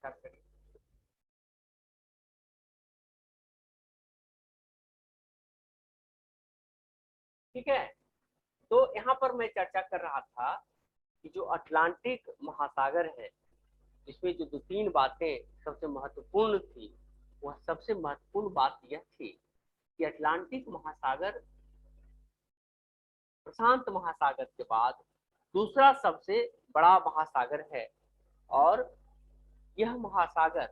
Start करिए। ठीक है, तो यहाँ पर मैं चर्चा कर रहा था कि जो अटलांटिक महासागर है, इसमें जो दो तीन बातें सबसे महत्वपूर्ण थी, वह सबसे महत्वपूर्ण बात यह थी कि अटलांटिक महासागर प्रशांत महासागर के बाद दूसरा सबसे बड़ा महासागर है, और यह महासागर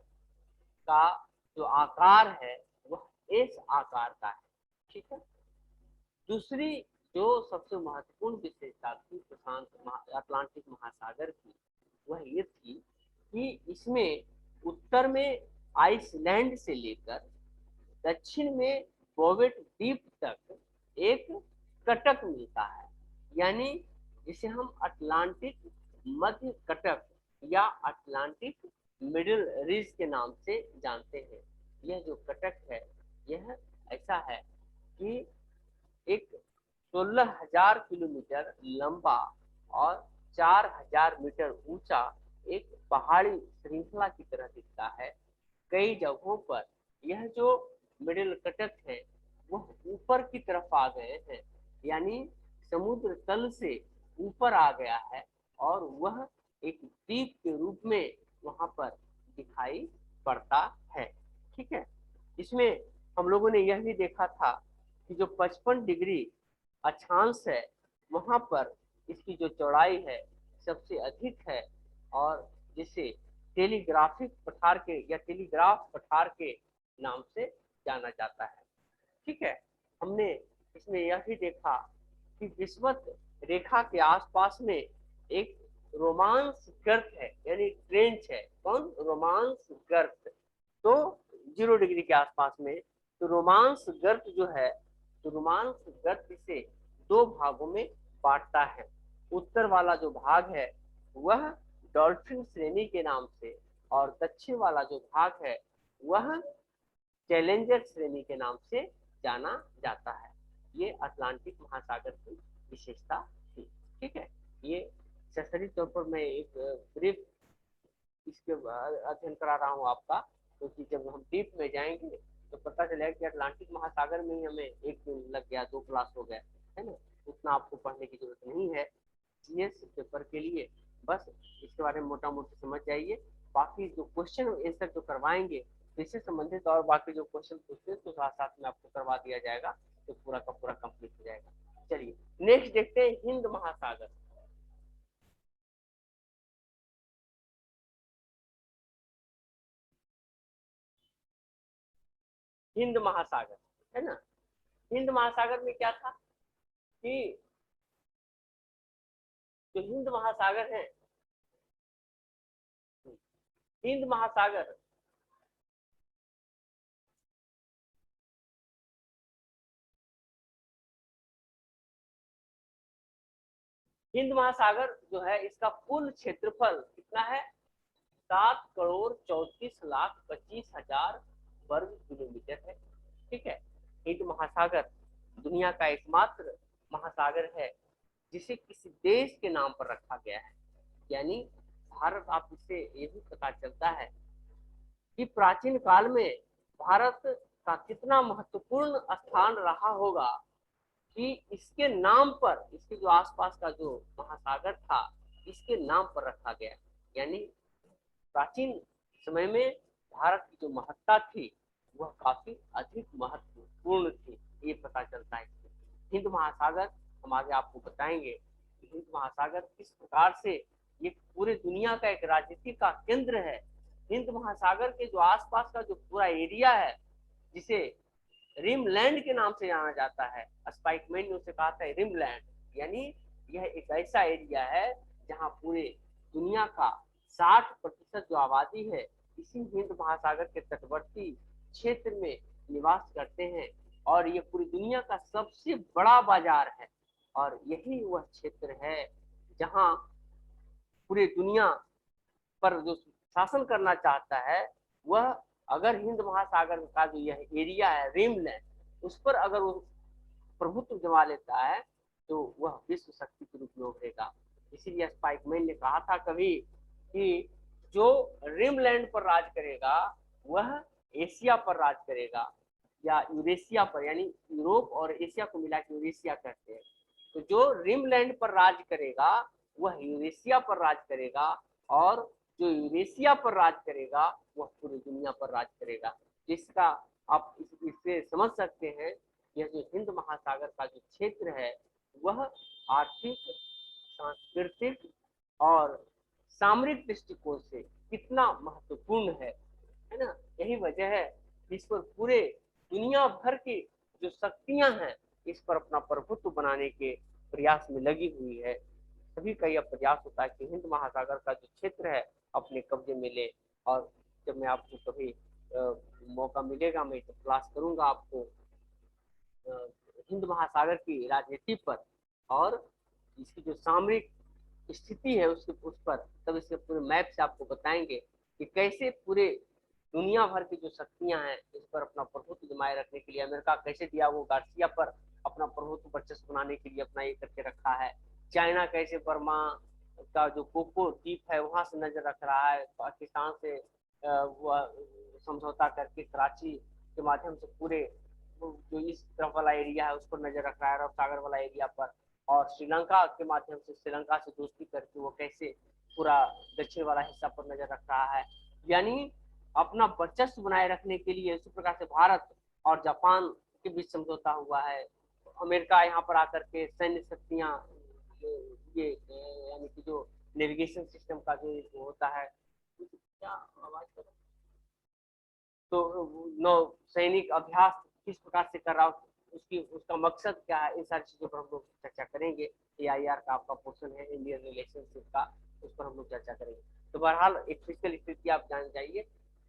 का जो आकार है वह एस आकार का है। ठीक है, दूसरी जो सबसे महत्वपूर्ण विशेषता थी प्रशांत अटलांटिक महासागर की, वह ये थी कि इसमें उत्तर में आइसलैंड से लेकर दक्षिण में बोवेट द्वीप तक एक कटक मिलता है, यानी जिसे हम अटलांटिक मध्य कटक या अटलांटिक मिडिल रिज के नाम से जानते हैं। यह जो कटक है यह ऐसा है कि एक 16,000 किलोमीटर लंबा और 4,000 मीटर ऊंचा एक पहाड़ी श्रृंखला की तरह दिखता है। कई जगहों पर यह जो मिडिल कटक है वह ऊपर की तरफ आ गए हैं, यानी समुद्र तल से ऊपर आ गया है, और वह एक द्वीप के रूप में वहां पर दिखाई पड़ता है। ठीक है, इसमें हम लोगों ने यह भी देखा था कि जो 55 डिग्री अक्षांश है वहां पर इसकी जो चौड़ाई है सबसे अधिक है, और जिसे टेलीग्राफिक पठार के या टेलीग्राफ पठार के नाम से जाना जाता है। ठीक है, हमने इसमें यह भी देखा कि विषुवत रेखा के आसपास में एक रोमांस गर्त है, यानी ट्रेंच है। कौन? रोमांस गर्त। तो 0 डिग्री के आसपास में तो रोमांस गर्त जो है, तो रोमांस गर्त इसे दो भागों में बांटता है। उत्तर वाला जो भाग है वह डॉल्फिन श्रेणी के नाम से, और दक्षिण वाला जो भाग है वह चैलेंजर श्रेणी के नाम से जाना जाता है। ये अटलांटिक महासागर की विशेषता थी। ठीक है, ये सशरी तौर पर मैं एक ब्रीफ इसके अध्ययन करा रहा हूँ आपका, क्योंकि जब हम डीप में जाएंगे तो पता चलेगा कि अटलांटिक महासागर में ही हमें एक दिन लग गया, 2 क्लास हो गए, है ना। उतना आपको पढ़ने की जरूरत नहीं है जीएस पेपर के लिए, बस इसके बारे में मोटा मोटी समझ जाइए। बाकी जो क्वेश्चन आंसर जो करवाएंगे इससे संबंधित और बाकी जो क्वेश्चन पूछते हैं तो साथ साथ में आपको करवा दिया जाएगा, तो पूरा का पूरा कंप्लीट हो जाएगा। चलिए नेक्स्ट देखते हैं हिंद महासागर। हिंद महासागर, है ना। हिंद महासागर में क्या था कि जो हिंद महासागर है, हिंद महासागर हिंद महासागर जो है इसका कुल क्षेत्रफल कितना है? 7,34,25,000 वर्ग किलोमीटर है। ठीक है, हिंद महासागर दुनिया का एकमात्र महासागर है जिसे किसी देश के नाम पर रखा गया है, यानी भारत। आप इससे ये भी पता चलता है कि प्राचीन काल में भारत का कितना महत्वपूर्ण स्थान रहा होगा कि इसके नाम पर, इसके जो आसपास का जो महासागर था इसके नाम पर रखा गया। यानी प्राचीन समय में भारत की जो महत्ता थी वह काफी अधिक महत्वपूर्ण थी, ये पता चलता है। हिंद महासागर हम आगे आपको बताएंगे कि हिंद महासागर किस प्रकार से ये पूरे दुनिया का एक राजनीति का केंद्र है। हिंद महासागर के जो आसपास का जो पूरा एरिया है जिसे रिमलैंड के नाम से जाना जाता है, स्पाइकमैन ने उसे कहा था रिमलैंड, यानी यह एक ऐसा एरिया है जहां पूरे दुनिया का 60% जो आबादी है इसी हिंद महासागर के तटवर्ती क्षेत्र में निवास करते हैं, और ये पूरी दुनिया का सबसे बड़ा बाजार है। और यही वह क्षेत्र है जहां पूरी दुनिया पर जो शासन करना चाहता है वह, अगर हिंद महासागर का जो यह एरिया है रिमलैंड, उस पर अगर वो प्रभुत्व जमा लेता है तो वह विश्व शक्ति के रूप में उभरेगा। इसीलिए स्पाइकमैन ने कहा था कभी कि जो रिमलैंड पर राज करेगा वह एशिया पर राज करेगा, या यूरेशिया पर, यानी यूरोप और एशिया को मिला के यूरेशिया कहते हैं। तो जो रिमलैंड पर राज करेगा वह यूरेशिया पर राज करेगा, और जो यूरेशिया पर राज करेगा वह पूरी दुनिया पर राज करेगा। जिसका आप इससे समझ सकते हैं यह जो हिंद महासागर का जो क्षेत्र है वह आर्थिक, सांस्कृतिक और सामरिक दृष्टिकोण से कितना महत्वपूर्ण है ना। यही वजह है जिस पर पूरे दुनिया भर की जो शक्तियां हैं इस पर अपना प्रभुत्व बनाने के प्रयास में लगी हुई है। सभी का यह प्रयास होता है कि हिंद महासागर का जो क्षेत्र है अपने कब्जे में ले। और जब मैं आपको कभी मौका मिलेगा मैं तो क्लास करूंगा आपको हिंद महासागर की राजनीति पर और इसकी जो सामरिक स्थिति है उसके उस पर, तब इसके पूरे मैप से आपको बताएंगे कि कैसे पूरे दुनिया भर की जो शक्तियां हैं इस पर अपना प्रभुत्व जमाए रखने के लिए अमेरिका कैसे डियागो गार्सिया पर अपना प्रभुत्व वर्चस्व बनाने के लिए अपना ये करके रखा है। चाइना कैसे बर्मा का जो कोको द्वीप है वहां से नजर रख रहा है, पाकिस्तान से समझौता करके कराची के माध्यम से पूरे जो इस तरफ वाला एरिया है उस पर नजर रख रहा है, अरब सागर वाला एरिया पर, और श्रीलंका के माध्यम से श्रीलंका से दोस्ती करके वो कैसे पूरा दक्षिण वाला हिस्सा पर नजर रख रहा है। यानी अपना वर्चस्व बनाए रखने के लिए इसी प्रकार से भारत और जापान के बीच समझौता हुआ है। अमेरिका यहाँ पर आकर के सैन्य शक्तियां ये यानी कि जो नेविगेशन सिस्टम का जो होता है क्या आवाज कर, तो नौ सैनिक अभ्यास किस प्रकार से कर रहा हो उसका मकसद क्या है, इन सारी चीजों पर हम लोग चर्चा करेंगे। AIR का आपका पोर्शन है इंडियन रिलेशनशिप का, उस पर हम लोग चर्चा करेंगे। तो बहरहाल एक फिजिकल स्थिति आप जान जाइए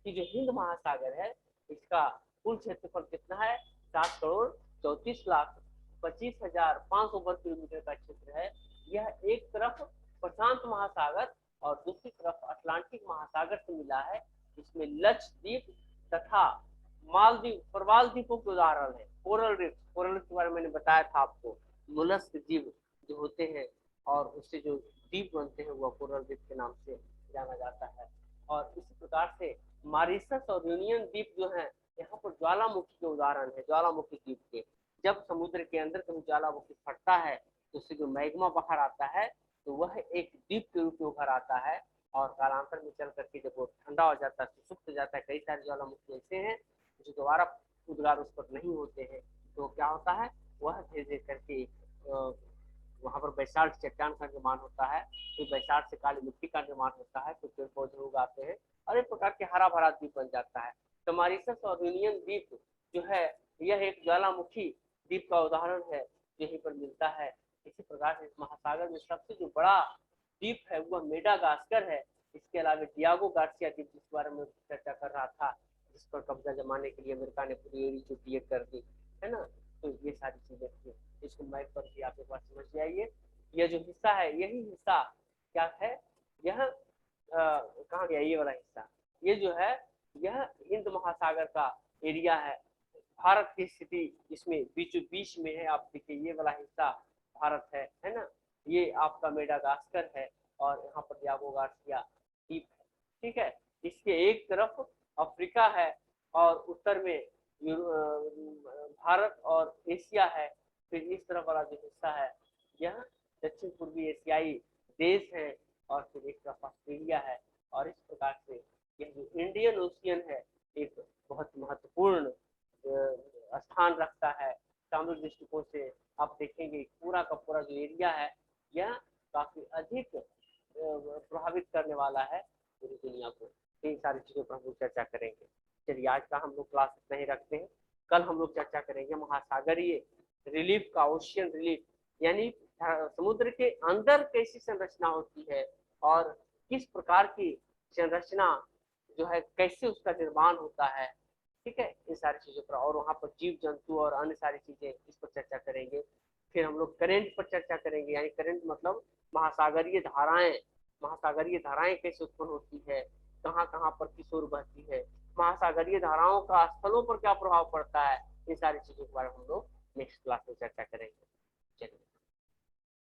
कि जो हिंद महासागर है इसका कुल क्षेत्रफल कितना है, 7,34,25,500 वर्ग किलोमीटर का क्षेत्र है। यह एक तरफ प्रशांत महासागर और दूसरी तरफ अटलांटिक महासागर से मिला है। इसमें लक्षद्वीप तथा मालदीव, प्रवाल द्वीपों के उदाहरण है। कोरल रिफ्स, कोरल रिफ्स के बारे में मैंने बताया था आपको, मोलस्क जीव जो होते हैं और उससे जो द्वीप बनते हैं वह कोरल रिफ्स के नाम से जाना जाता है। और इसी प्रकार से मॉरिशस और यूनियन द्वीप जो है यहाँ पर ज्वालामुखी के उदाहरण है। ज्वालामुखी द्वीप के जब समुद्र के अंदर कभी ज्वालामुखी फटता है तो उससे जो मैग्मा बाहर आता है तो वह एक द्वीप के रूप में उभर आता है, और कालांतर में चल करके जब वो ठंडा हो जाता है सुसुप्त हो जाता है। कई सारे ज्वालामुखी ऐसे हैं जो दोबारा उद्गार उस पर नहीं होते हैं, तो क्या होता है वह धीरे धीरे करके वहां पर बैसाल्ट चट्टान का निर्माण होता है, फिर बैसाल्ट से काली मिट्टी का निर्माण होता है, फिर पेड़ पौधे उगाते हैं और एक प्रकार के हरा भरा द्वीप बन जाता है। तो मॉरिशस और यूनियन द्वीप जो है यह एक ज्वालामुखी द्वीप का उदाहरण है, यहीं पर मिलता है। इसी प्रकार से इस महासागर में सबसे जो बड़ा द्वीप है वह मेडागास्कर है। इसके अलावा डियागो गार्सिया द्वीप जिसके बारे में चर्चा कर रहा था, जिस पर कब्जा जमाने के लिए अमेरिका ने पूरी एरी चुटिए कर दी है ना। तो ये सारी चीजें थी, इसको मैप पर भी आप एक बार समझ जाइए। यह जो हिस्सा है यही हिस्सा क्या है, यह कहाँ गया ये वाला हिस्सा, ये जो है यह हिंद महासागर का एरिया है। भारत की स्थिति इसमें बीचों बीच में है। आप देखिए ये वाला हिस्सा भारत है ना, ये आपका मेडागास्कर है और यहाँ पर डियागो गार्सिया द्वीप है, ठीक है। इसके एक तरफ अफ्रीका है और उत्तर में भारत और एशिया है। फिर इस तरफ वाला जो हिस्सा है यह दक्षिण पूर्वी एशियाई देश है और फिर एक तरफ ऑस्ट्रेलिया है। और इस प्रकार से यह जो इंडियन ओशियन है एक बहुत महत्वपूर्ण स्थान रखता है सामरिक दृष्टिकोण से। आप देखेंगे पूरा का पूरा जो एरिया है यह काफी अधिक प्रभावित करने वाला है पूरी दुनिया को। इन सारी चीजों पर हम लोग चर्चा करेंगे। चलिए आज का हम लोग क्लास इतना ही रखते हैं। कल हम लोग चर्चा करेंगे महासागरीय रिलीफ का, ओशियन रिलीफ, यानी समुद्र के अंदर कैसी संरचना होती है और किस प्रकार की संरचना जो है कैसे उसका निर्माण होता है, ठीक है। इन सारी चीजों पर और वहां पर जीव जंतु और अन्य सारी चीजें इस पर चर्चा करेंगे। फिर हम लोग करेंट पर चर्चा करेंगे, यानी करेंट मतलब महासागरीय धाराएं, महासागरीय धाराएं कैसे उत्पन्न होती है, कहाँ कहाँ पर किस ओर बहती है, महासागरीय धाराओं का स्थलों पर क्या प्रभाव पड़ता है। इन सारी चीजों के बारे में हम लोग नेक्स्ट क्लास में चर्चा करेंगे। चलिए।